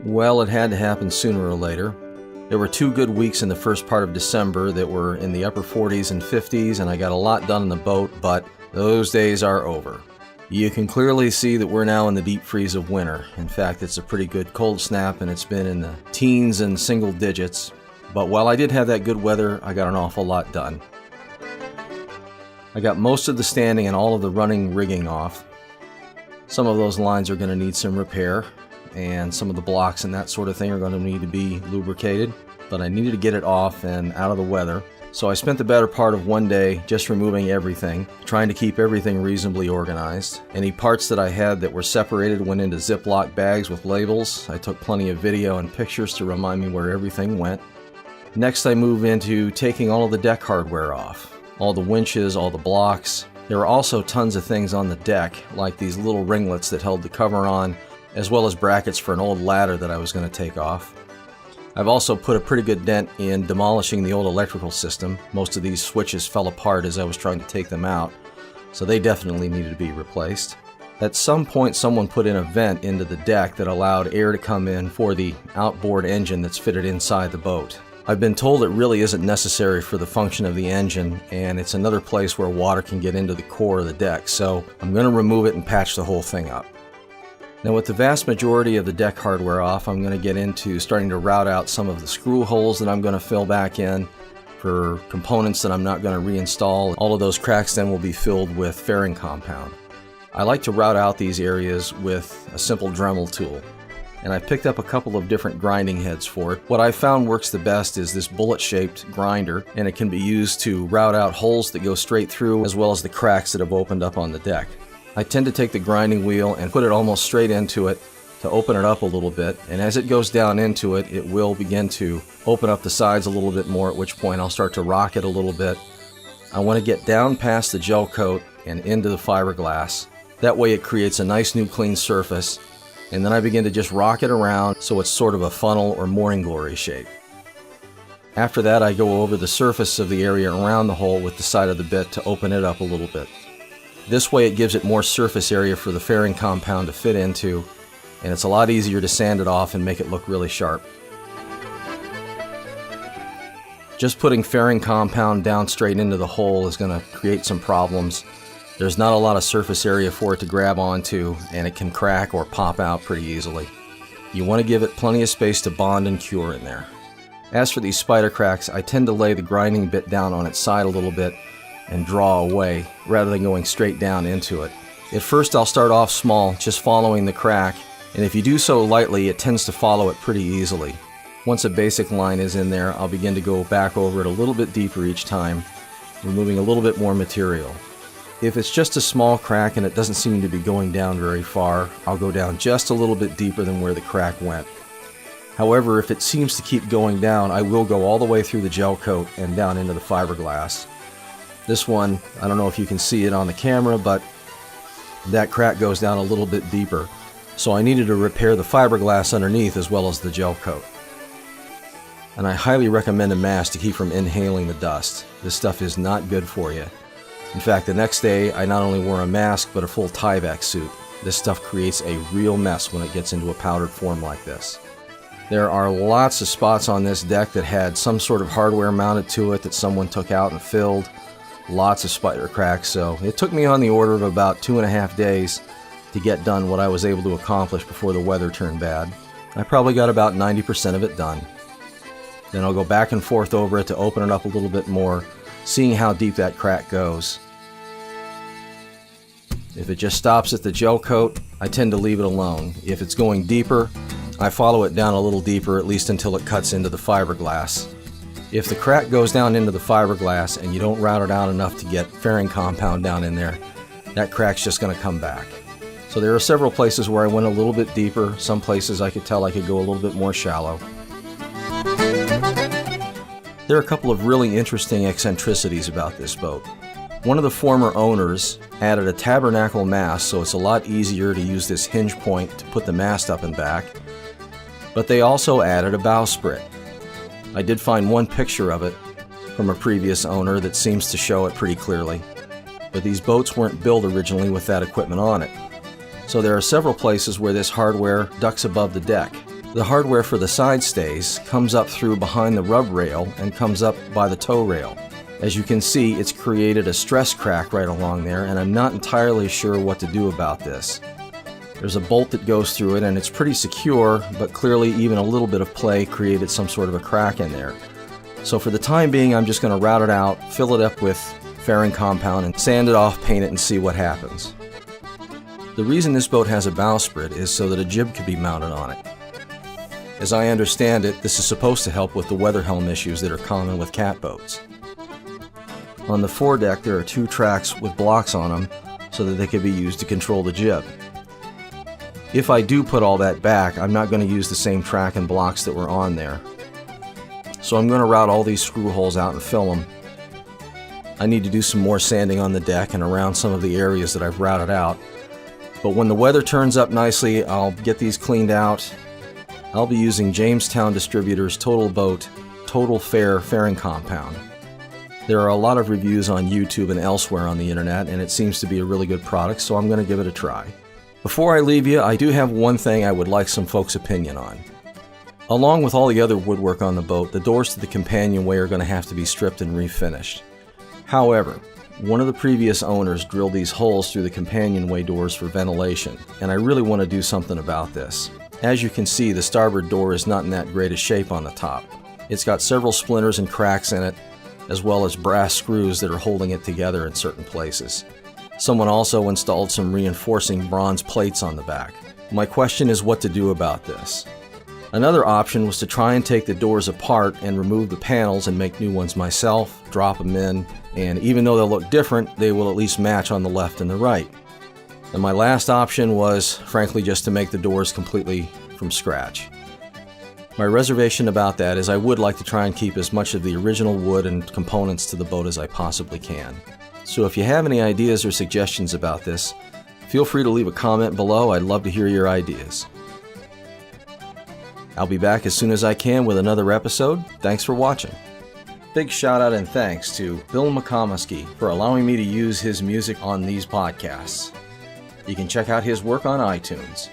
Well, it had to happen sooner or later. There were 2 good weeks in the first part of December that were in the upper 40s and 50s, and I got a lot done on the boat, but those days are over. You can clearly see that we're now in the deep freeze of winter. In fact, it's a pretty good cold snap, and it's been in the teens and single digits. But while I did have that good weather, I got an awful lot done. I got most of the standing and all of the running rigging off. Some of those lines are going to need some repair, and some of the blocks and that sort of thing are going to need to be lubricated, but I needed to get it off and out of the weather. So I spent the better part of one day just removing everything, trying to keep everything reasonably organized. Any parts that I had that were separated went into Ziploc bags with labels. I took plenty of video and pictures to remind me where everything went. Next, I moved into taking all of the deck hardware off. All the winches, all the blocks. There were also tons of things on the deck, like these little ringlets that held the cover on, as well as brackets for an old ladder that I was going to take off. I've also put a pretty good dent in demolishing the old electrical system. Most of these switches fell apart as I was trying to take them out, so they definitely needed to be replaced. At some point, someone put in a vent into the deck that allowed air to come in for the outboard engine that's fitted inside the boat. I've been told it really isn't necessary for the function of the engine, and it's another place where water can get into the core of the deck, so I'm going to remove it and patch the whole thing up. Now, with the vast majority of the deck hardware off, I'm going to get into starting to route out some of the screw holes that I'm going to fill back in for components that I'm not going to reinstall. All of those cracks then will be filled with fairing compound. I like to route out these areas with a simple Dremel tool, and I've picked up a couple of different grinding heads for it. What I found works the best is this bullet-shaped grinder, and it can be used to route out holes that go straight through as well as the cracks that have opened up on the deck. I tend to take the grinding wheel and put it almost straight into it to open it up a little bit, and as it goes down into it, it will begin to open up the sides a little bit more, at which point I'll start to rock it a little bit. I want to get down past the gel coat and into the fiberglass. That way it creates a nice new clean surface, and then I begin to just rock it around so it's sort of a funnel or morning glory shape. After that, I go over the surface of the area around the hole with the side of the bit to open it up a little bit. This way it gives it more surface area for the fairing compound to fit into, and it's a lot easier to sand it off and make it look really sharp. Just putting fairing compound down straight into the hole is going to create some problems. There's not a lot of surface area for it to grab onto, and it can crack or pop out pretty easily. You want to give it plenty of space to bond and cure in there. As for these spider cracks, I tend to lay the grinding bit down on its side a little bit and draw away rather than going straight down into it. At first I'll start off small, just following the crack, and if you do so lightly, it tends to follow it pretty easily. Once a basic line is in there, I'll begin to go back over it a little bit deeper each time, removing a little bit more material. If it's just a small crack and it doesn't seem to be going down very far, I'll go down just a little bit deeper than where the crack went. However, if it seems to keep going down, I will go all the way through the gel coat and down into the fiberglass. This one, I don't know if you can see it on the camera, but that crack goes down a little bit deeper. So I needed to repair the fiberglass underneath as well as the gel coat. And I highly recommend a mask to keep from inhaling the dust. This stuff is not good for you. In fact, the next day I not only wore a mask but a full Tyvek suit. This stuff creates a real mess when it gets into a powdered form like this. There are lots of spots on this deck that had some sort of hardware mounted to it that someone took out and filled. Lots of spider cracks, so it took me on the order of about 2.5 days to get done what I was able to accomplish before the weather turned bad. I probably got about 90% of it done. Then I'll go back and forth over it to open it up a little bit more, seeing how deep that crack goes. If it just stops at the gel coat, I tend to leave it alone. If it's going deeper, I follow it down a little deeper, at least until it cuts into the fiberglass. If the crack goes down into the fiberglass and you don't route it out enough to get fairing compound down in there, that crack's just going to come back. So there are several places where I went a little bit deeper. Some places I could tell I could go a little bit more shallow. There are a couple of really interesting eccentricities about this boat. One of the former owners added a tabernacle mast, so it's a lot easier to use this hinge point to put the mast up and back. But they also added a bowsprit. I did find one picture of it from a previous owner that seems to show it pretty clearly, but these boats weren't built originally with that equipment on it. So there are several places where this hardware ducks above the deck. The hardware for the side stays comes up through behind the rub rail and comes up by the tow rail. As you can see, it's created a stress crack right along there, and I'm not entirely sure what to do about this. There's a bolt that goes through it and it's pretty secure, but clearly even a little bit of play created some sort of a crack in there. So for the time being, I'm just going to route it out, fill it up with fairing compound, and sand it off, paint it, and see what happens. The reason this boat has a bowsprit is so that a jib could be mounted on it. As I understand it, this is supposed to help with the weather helm issues that are common with cat boats. On the foredeck, there are 2 tracks with blocks on them so that they can be used to control the jib. If I do put all that back, I'm not going to use the same track and blocks that were on there. So I'm going to route all these screw holes out and fill them. I need to do some more sanding on the deck and around some of the areas that I've routed out. But when the weather turns up nicely, I'll get these cleaned out. I'll be using Jamestown Distributors Total Boat Total Fair fairing compound. There are a lot of reviews on YouTube and elsewhere on the internet, and it seems to be a really good product, so I'm going to give it a try. Before I leave you, I do have one thing I would like some folks' opinion on. Along with all the other woodwork on the boat, the doors to the companionway are going to have to be stripped and refinished. However, one of the previous owners drilled these holes through the companionway doors for ventilation, and I really want to do something about this. As you can see, the starboard door is not in that great a shape on the top. It's got several splinters and cracks in it, as well as brass screws that are holding it together in certain places. Someone also installed some reinforcing bronze plates on the back. My question is what to do about this. Another option was to try and take the doors apart and remove the panels and make new ones myself, drop them in, and even though they'll look different, they will at least match on the left and the right. And my last option was, frankly, just to make the doors completely from scratch. My reservation about that is I would like to try and keep as much of the original wood and components to the boat as I possibly can. So if you have any ideas or suggestions about this, feel free to leave a comment below. I'd love to hear your ideas. I'll be back as soon as I can with another episode. Thanks for watching. Big shout out and thanks to Bill McComiskey for allowing me to use his music on these podcasts. You can check out his work on iTunes.